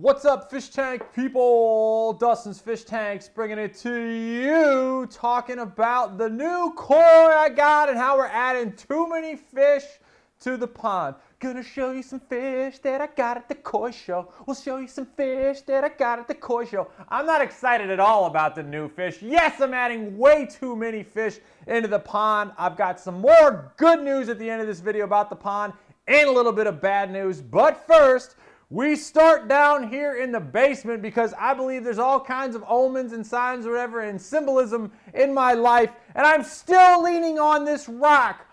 What's up, fish tank people? Dustin's Fish Tanks bringing it to you, talking about the new koi I got and how we're adding too many fish to the pond. Gonna show you some fish that I got at the koi show. We'll show you some fish that I got at the koi show. I'm not excited at all about the new fish. Yes, I'm adding way too many fish into the pond. I've got some more good news at the end of this video about the pond and a little bit of bad news. But first, we start down here in the basement because I believe there's all kinds of omens and signs or whatever and symbolism in my life, and I'm still leaning on this rock.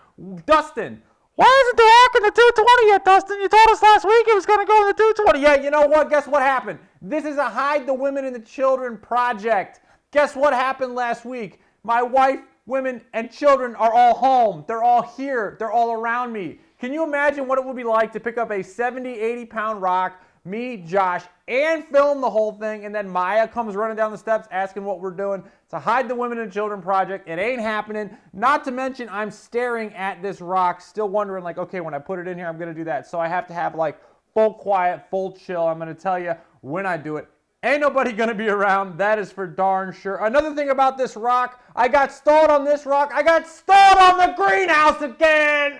Dustin, why isn't the rock in the 220 yet, Dustin? You told us last week it was going to go in the 220. Yeah, you know what? Guess what happened? This is a Hide the Women and the Children project. Guess what happened last week? My wife, women, and children are all home. They're all here. They're all around me. Can you imagine what it would be like to pick up a 70, 80-pound rock, me, Josh, and film the whole thing, and then Maya comes running down the steps asking what we're doing? It's a Hide the Women and Children project. It ain't happening. Not to mention, I'm staring at this rock, still wondering, like, okay, when I put it in here, I'm going to do that. So I have to have, like, full quiet, full chill. I'm going to tell you when I do it. Ain't nobody going to be around. That is for darn sure. Another thing about this rock, I got stalled on this rock. I got stalled on the greenhouse again.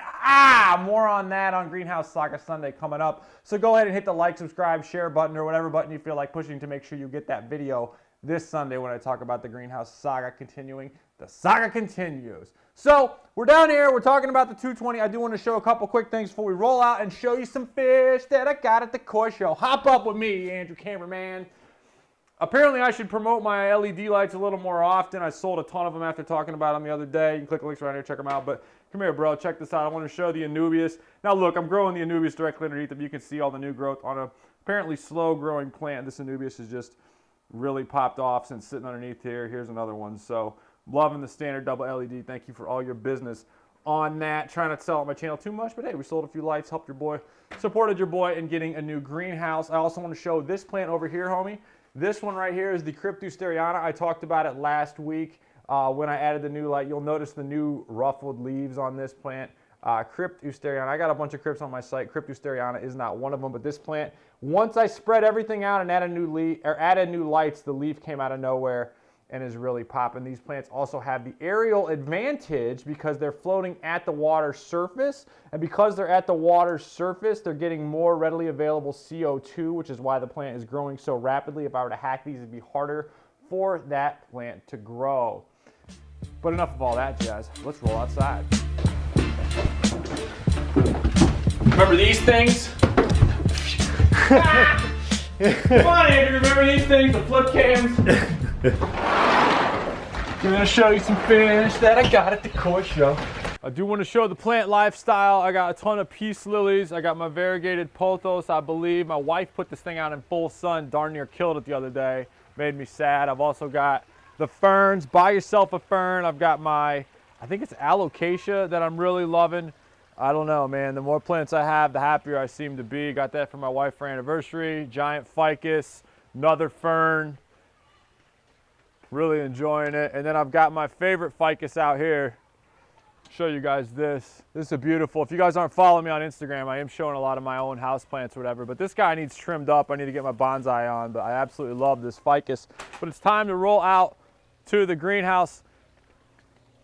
More on that on Greenhouse Saga Sunday coming up. So go ahead and hit the like, subscribe, share button, or whatever button you feel like pushing to make sure you get that video this Sunday when I talk about the Greenhouse Saga continuing. The saga continues. So we're down here. We're talking about the 220. I do want to show a couple quick things before we roll out and show you some fish that I got at the koi show. Hop up with me, Andrew Cameraman. Apparently, I should promote my LED lights a little more often. I sold a ton of them after talking about them the other day. You can click the links right here, check them out. But come here, bro. Check this out. I want to show the Anubias. Now, look, I'm growing the Anubias directly underneath them. You can see all the new growth on a apparently slow-growing plant. This Anubias has just really popped off since sitting underneath here. Here's another one. So, loving the standard double LED. Thank you for all your business on that. Trying not to sell on my channel too much, but hey, we sold a few lights, helped your boy, supported your boy in getting a new greenhouse. I also want to show this plant over here, homie. This one right here is the Cryptusteriana. I talked about it last week when I added the new light. You'll notice the new ruffled leaves on this plant. Cryptusteriana. I got a bunch of crypts on my site. Cryptusteriana is not one of them, but this plant, once I spread everything out and added new lights, the leaf came out of nowhere and is really popping. These plants also have the aerial advantage because they're floating at the water surface, and because they're at the water surface, they're getting more readily available CO2, which is why the plant is growing so rapidly. If I were to hack these, it'd be harder for that plant to grow. But enough of all that jazz. Let's roll outside. Remember these things? Come on, Andrew, remember these things? The flip cams? I'm gonna show you some fish that I got at the koi show. I do want to show the plant lifestyle. I got a ton of peace lilies. I got my variegated pothos, I believe. My wife put this thing out in full sun, darn near killed it the other day. Made me sad. I've also got the ferns. Buy yourself a fern. I've got my, I think it's alocasia that I'm really loving. I don't know, man. The more plants I have, the happier I seem to be. Got that for my wife for anniversary. Giant ficus, another fern. Really enjoying it. And then I've got my favorite ficus out here. Show you guys this. This is a beautiful, if you guys aren't following me on Instagram, I am showing a lot of my own house plants or whatever, but this guy needs trimmed up. I need to get my bonsai on, but I absolutely love this ficus. But it's time to roll out to the greenhouse.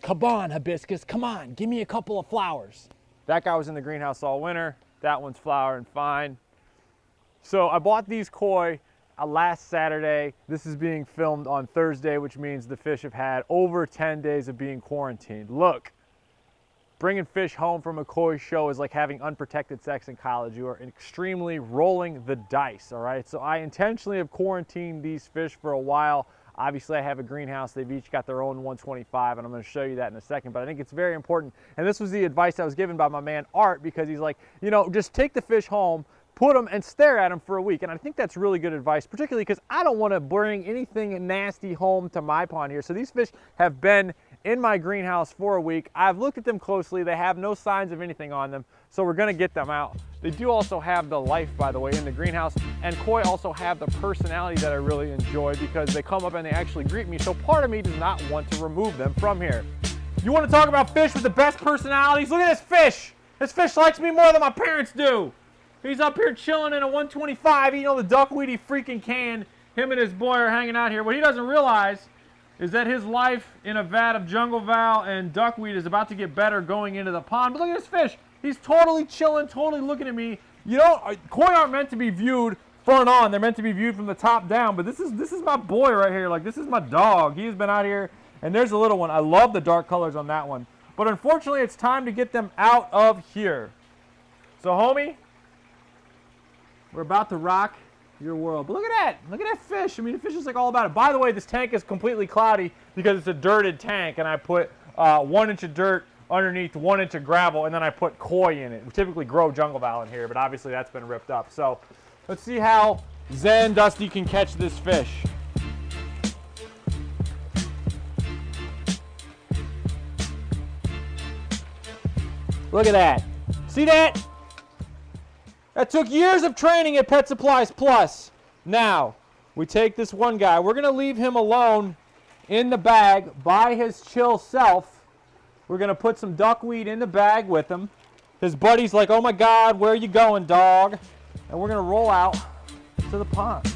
Come on, hibiscus, come on, give me a couple of flowers. That guy was in the greenhouse all winter. That one's flowering fine. So I bought these koi last Saturday. This is being filmed on Thursday, which means the fish have had over 10 days of being quarantined. Look, bringing fish home from a koi show is like having unprotected sex in college. You are extremely rolling the dice, all right? So I intentionally have quarantined these fish for a while. Obviously, I have a greenhouse. They've each got their own 125, and I'm going to show you that in a second. But I think it's very important. And this was the advice I was given by my man Art, because he's like, you know, just take the fish home, put them and stare at them for a week. And I think that's really good advice, particularly because I don't want to bring anything nasty home to my pond here. So these fish have been in my greenhouse for a week. I've looked at them closely. They have no signs of anything on them. So we're going to get them out. They do also have the life, by the way, in the greenhouse. And koi also have the personality that I really enjoy because they come up and they actually greet me. So part of me does not want to remove them from here. You want to talk about fish with the best personalities? Look at this fish. This fish likes me more than my parents do. He's up here chilling in a 125, eating all the duckweed he freaking can. Him and his boy are hanging out here. What he doesn't realize is that his life in a vat of jungle val and duckweed is about to get better going into the pond. But look at this fish. He's totally chilling, totally looking at me. You know, koi aren't meant to be viewed front on. They're meant to be viewed from the top down. But this is my boy right here. Like, this is my dog. He's been out here. And there's a little one. I love the dark colors on that one. But unfortunately, it's time to get them out of here. So, homie, we're about to rock your world. But look at that. Look at that fish. I mean, the fish is like all about it. By the way, this tank is completely cloudy because it's a dirted tank. And I put 1 inch of dirt underneath 1 inch of gravel. And then I put koi in it. We typically grow jungle val in here. But obviously, that's been ripped up. So, let's see how Zen Dusty can catch this fish. Look at that. See that? That took years of training at Pet Supplies Plus. Now, we take this one guy. We're going to leave him alone in the bag by his chill self. We're going to put some duckweed in the bag with him. His buddy's like, oh my God, where are you going, dog? And we're going to roll out to the pond.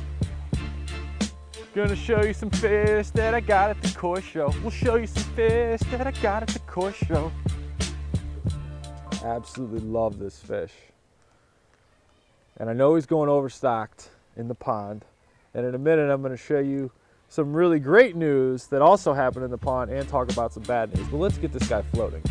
Gonna show you some fish that I got at the koi show. We'll show you some fish that I got at the koi show. Absolutely love this fish. And I know he's going overstocked in the pond. And in a minute, I'm going to show you some really great news that also happened in the pond and talk about some bad news. But let's get this guy floating.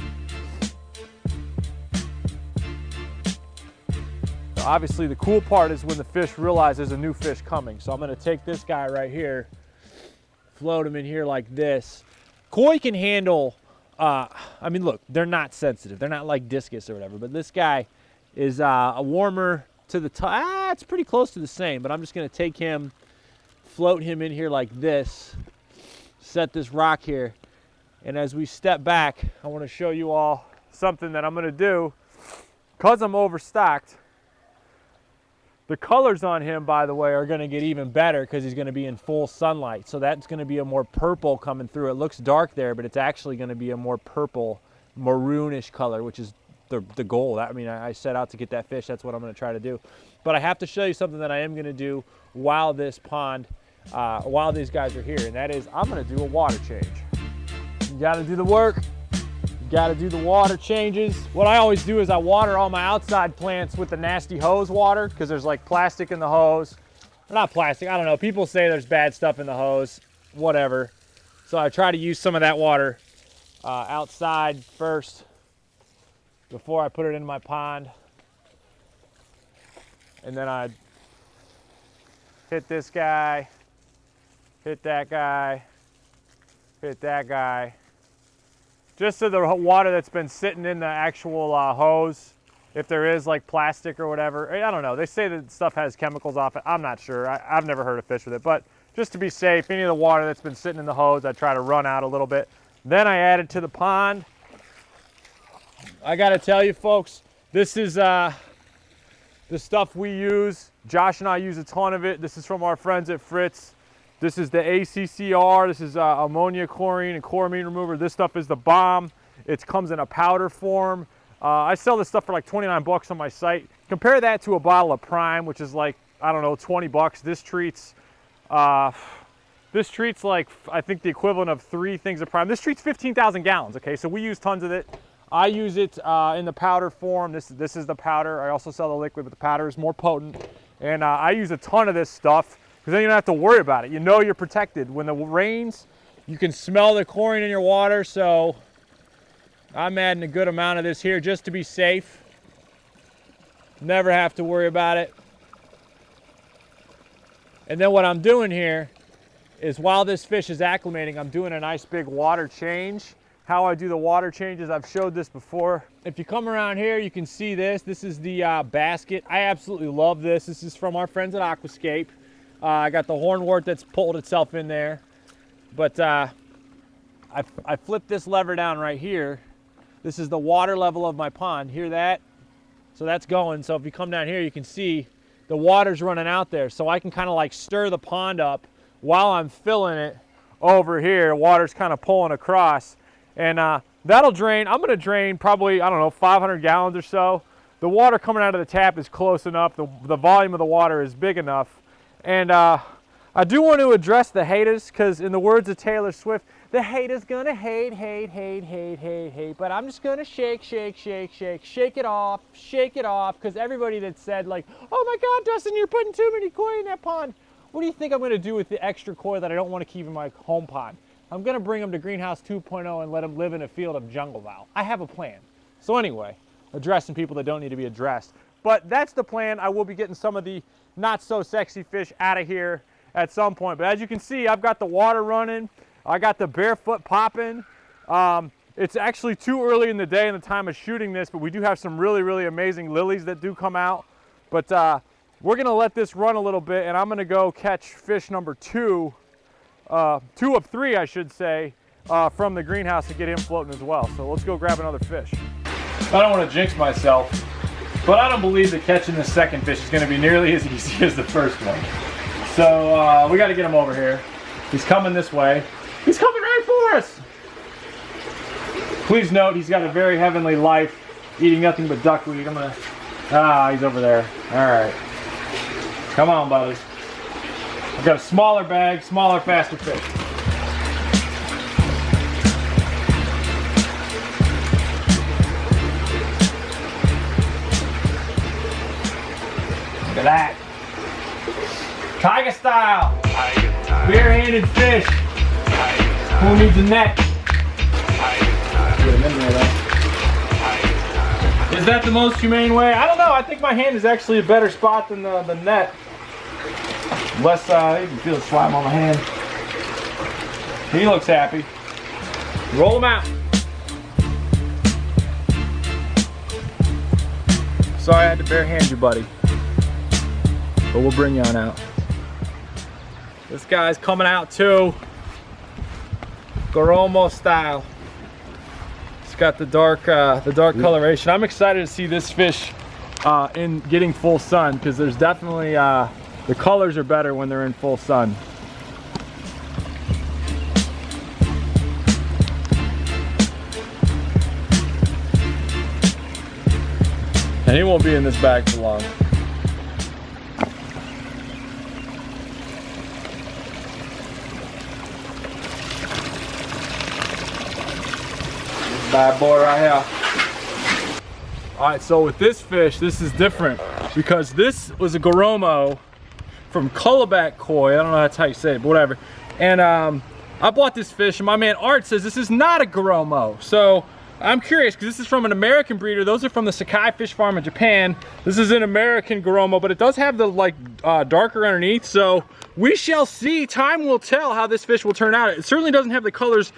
So obviously, the cool part is when the fish realize there's a new fish coming. So I'm going to take this guy right here, float him in here like this. Koi can handle... I mean, look, they're not sensitive. They're not like discus or whatever, but this guy is a warmer to the top. It's pretty close to the same, but I'm just going to take him, float him in here like this, set this rock here, and as we step back, I want to show you all something that I'm going to do because I'm overstocked. The colors on him, by the way, are going to get even better because he's going to be in full sunlight. So that's going to be a more purple coming through. It looks dark there, but it's actually going to be a more purple, maroonish color, which is the goal. I mean, I set out to get that fish. That's what I'm going to try to do. But I have to show you something that I am going to do while this pond, while these guys are here, and that is I'm going to do a water change. You got to do the work. Got to do the water changes. What I always do is I water all my outside plants with the nasty hose water because there's like plastic in the hose. Or not plastic, I don't know. People say there's bad stuff in the hose, whatever. So I try to use some of that water outside first before I put it in my pond. And then I hit this guy, hit that guy, hit that guy. Just so the water that's been sitting in the actual hose, if there is like plastic or whatever, I don't know. They say that stuff has chemicals off it. I'm not sure. I've never heard of fish with it. But just to be safe, any of the water that's been sitting in the hose, I try to run out a little bit. Then I add it to the pond. I got to tell you, folks, this is the stuff we use. Josh and I use a ton of it. This is from our friends at Fritz. This is the ACCR, this is ammonia, chlorine, and chloramine remover. This stuff is the bomb. It comes in a powder form. I sell this stuff for like 29 bucks on my site. Compare that to a bottle of Prime, which is like, I don't know, 20 bucks. This treats like, I think the equivalent of 3 things of Prime. This treats 15,000 gallons, okay? So we use tons of it. I use it in the powder form. This is the powder. I also sell the liquid, but the powder is more potent. And I use a ton of this stuff. Because then you don't have to worry about it. You know you're protected. When it rains, you can smell the chlorine in your water. So I'm adding a good amount of this here just to be safe. Never have to worry about it. And then what I'm doing here is while this fish is acclimating, I'm doing a nice big water change. How I do the water changes, I've showed this before. If you come around here, you can see this. This is the basket. I absolutely love this. This is from our friends at Aquascape. I got the hornwort that's pulled itself in there, but I flipped this lever down right here. This is the water level of my pond. Hear that? So that's going. So if you come down here, you can see the water's running out there. So I can kind of like stir the pond up while I'm filling it over here. Water's kind of pulling across, and that'll drain. I'm going to drain probably, I don't know, 500 gallons or so. the water coming out of the tap is close enough. The volume of the water is big enough. And I do want to address the haters, because in the words of Taylor Swift, the haters gonna hate, hate, hate, hate, hate, hate. But I'm just gonna shake, shake, shake, shake, shake it off, because everybody that said like, oh my God, Dustin, you're putting too many koi in that pond. What do you think I'm gonna do with the extra koi that I don't want to keep in my home pond? I'm gonna bring them to Greenhouse 2.0 and let them live in a field of jungle fowl. I have a plan. So anyway, addressing people that don't need to be addressed. But that's the plan. I will be getting some of the not so sexy fish out of here at some point. But as you can see, I've got the water running. I got the barefoot popping. It's actually too early in the day in the time of shooting this, but we do have some really, really amazing lilies that do come out. But we're gonna let this run a little bit, and I'm gonna go catch fish number 2 of 3, I should say, from the greenhouse to get him floating as well. So let's go grab another fish. I don't want to jinx myself, but I don't believe that catching the second fish is going to be nearly as easy as the first one. So we got to get him over here. He's coming this way. He's coming right for us. Please note, he's got a very heavenly life, eating nothing but duckweed. I'm gonna, he's over there. All right. Come on, buddies. I've got a smaller bag, smaller, faster fish. Look at that. Tiger style. Bare-handed fish. Who needs a net? Get him in there, though. Is that the most humane way? I don't know. I think my hand is actually a better spot than the net. Unless you can feel the slime on my hand. He looks happy. Roll him out. Sorry I had to bare hand you, buddy. But we'll bring you on out. This guy's coming out too. Goromo style. It's got the dark coloration. I'm excited to see this fish in getting full sun, because there's definitely the colors are better when they're in full sun. And he won't be in this bag for long. This bad boy right here. All right, so with this fish, this is different, because this was a Goromo from Louisville Koi. I don't know that's how you say it, but whatever. And I bought this fish, and my man Art says this is not a Goromo. So I'm curious, because this is from an American breeder. Those are from the Sakai Fish Farm in Japan. This is an American Goromo, but it does have the darker underneath. So we shall see. Time will tell how this fish will turn out. It certainly doesn't have the colors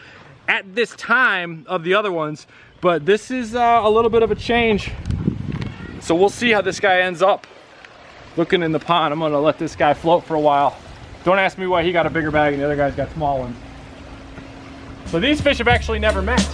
at this time of the other ones, but this is a little bit of a change. So we'll see how this guy ends up looking in the pond. I'm gonna let this guy float for a while. Don't ask me why he got a bigger bag and the other guy's got small ones. So these fish have actually never met.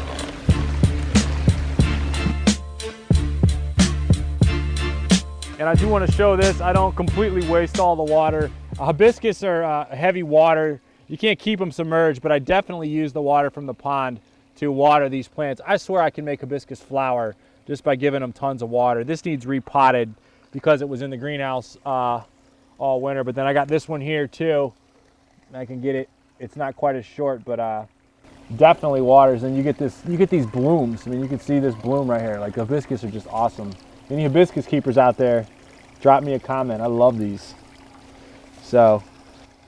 And I do want to show this. I don't completely waste all the water. Hibiscus are heavy water. You can't keep them submerged, but I definitely use the water from the pond to water these plants. I swear I can make hibiscus flower just by giving them tons of water. This needs repotted because it was in the greenhouse all winter, but then I got this one here too. I can get it. It's not quite as short, but definitely waters. And you get these blooms. I mean, you can see this bloom right here. Like, the hibiscus are just awesome. Any hibiscus keepers out there, drop me a comment. I love these. So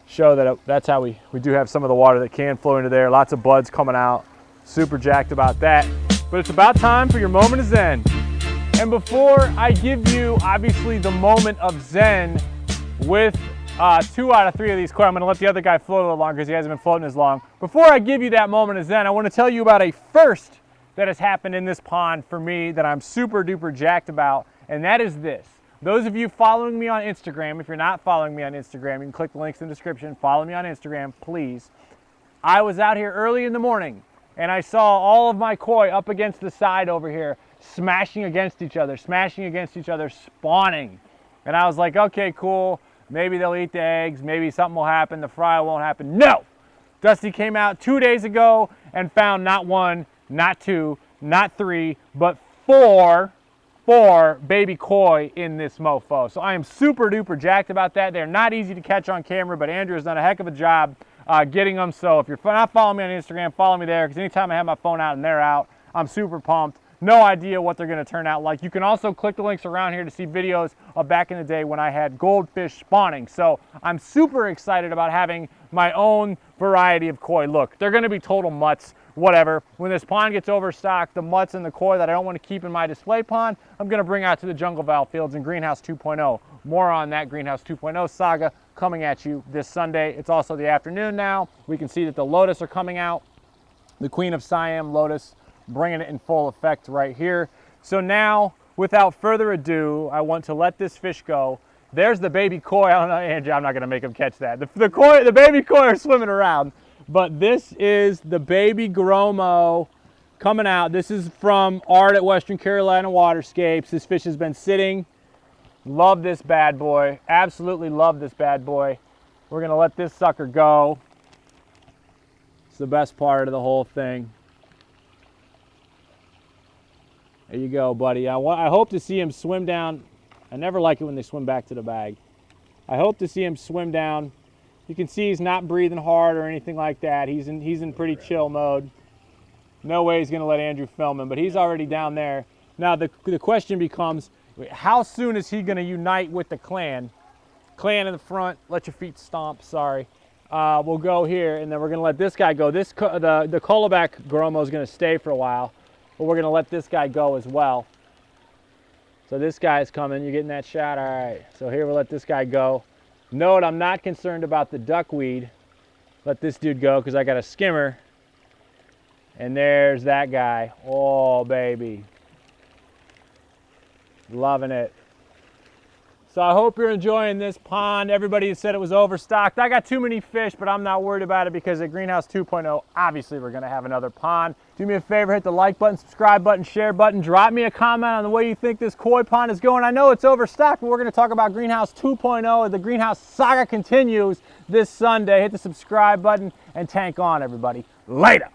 show that that's how we do have some of the water that can flow into there. Lots of buds coming out. Super jacked about that. But it's about time for your moment of zen. And before I give you, obviously, the moment of zen with 2 out of 3 of these koi, I'm gonna let the other guy float a little longer because he hasn't been floating as long. Before I give you that moment of zen, I wanna tell you about a first that has happened in this pond for me that I'm super duper jacked about, and that is this. Those of you following me on Instagram, if you're not following me on Instagram, you can click the links in the description, follow me on Instagram, please. I was out here early in the morning, and I saw all of my koi up against the side over here, smashing against each other, spawning. And I was like, okay, cool. Maybe they'll eat the eggs. Maybe something will happen. The fry won't happen. No! Dusty came out 2 days ago and found not 1, not 2, not 3, but 4 4 baby koi in this mofo. So I am super duper jacked about that. They're not easy to catch on camera, but Andrew has done a heck of a job getting them. So if you're not following me on Instagram, follow me there, because anytime I have my phone out and they're out, I'm super pumped. No idea what they're going to turn out like. You can also click the links around here to see videos of back in the day when I had goldfish spawning. So I'm super excited about having my own variety of koi. Look, they're going to be total mutts, whatever. When this pond gets overstocked, the mutts and the koi that I don't want to keep in my display pond, I'm going to bring out to the jungle valve fields in Greenhouse 2.0. More on that Greenhouse 2.0 saga coming at you this Sunday. It's also the afternoon now. We can see that the lotus are coming out. The Queen of Siam lotus, bringing it in full effect right here. So now, without further ado, I want to let this fish go. There's the baby koi. I don't know, Andrew, I'm not going to make him catch that. The baby koi are swimming around. But this is the baby Gromo coming out. This is from Art at Western Carolina Waterscapes. This fish has been sitting. Love this bad boy. Absolutely love this bad boy. We're going to let this sucker go. It's the best part of the whole thing. There you go, buddy. I hope to see him swim down. I never like it when they swim back to the bag. I hope to see him swim down. You can see he's not breathing hard or anything like that. He's in pretty chill mode. No way he's going to let Andrew film him, but he's already down there. Now the question becomes, how soon is he going to unite with the clan? Clan in the front, let your feet stomp, sorry. We'll go here, and then we're going to let this guy go. The Coloback Gromo is going to stay for a while. But we're going to let this guy go as well. So this guy's coming. You're getting that shot? All right. So here we'll let this guy go. Note, I'm not concerned about the duckweed. Let this dude go because I got a skimmer. And there's that guy. Oh, baby. Loving it. So I hope you're enjoying this pond. Everybody said it was overstocked. I got too many fish, but I'm not worried about it because at Greenhouse 2.0, obviously we're going to have another pond. Do me a favor, hit the like button, subscribe button, share button. Drop me a comment on the way you think this koi pond is going. I know it's overstocked, but we're going to talk about Greenhouse 2.0. The Greenhouse saga continues this Sunday. Hit the subscribe button and tank on, everybody. Later.